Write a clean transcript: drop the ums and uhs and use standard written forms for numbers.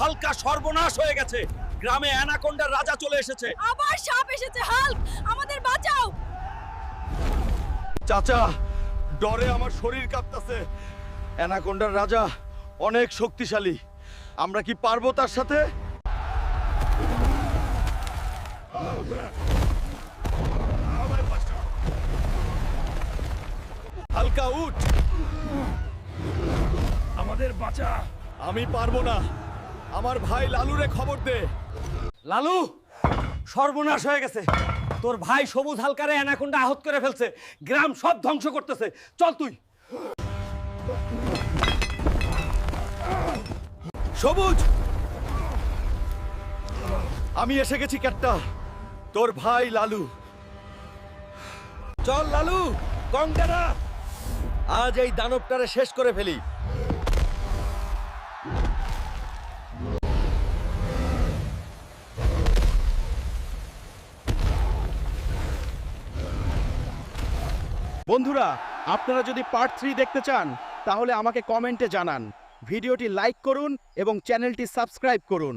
হালকা সর্বনাশ হয়ে গেছে। গ্রামে অ্যানাকোন্ডার রাজা চলে এসেছে। আবার সাপ এসেছে। হাল্ক, আমাদের বাঁচাও। চাচা, ডরে আমার শরীর কাঁপতাছে। অ্যানাকোন্ডার রাজা অনেক শক্তিশালী। আমরা কি পারবো তার সাথে? হালকা উঠ, আমাদের বাঁচা। আমি পারবো না। আমার ভাই লালুরে খবর দে। লালু, সর্বনাশ হয়ে গেছে। তোর ভাই সবুজ হালকারে অ্যানাকোন্ডা আহত করে ফেলছে। গ্রাম সব ধ্বংস করতেছে। চল তুই। সবুজ, আমি এসে গেছি ক্যাটটা। তোর ভাই লালু। চল লালু, গঙ্গারা, আজ এই দানবটারে শেষ করে ফেলি। বন্ধুরা, আপনারা যদি পার্ট 3 দেখতে চান তাহলে আমাকে কমেন্টে জানান। ভিডিওটি লাইক করুন এবং চ্যানেলটি সাবস্ক্রাইব করুন।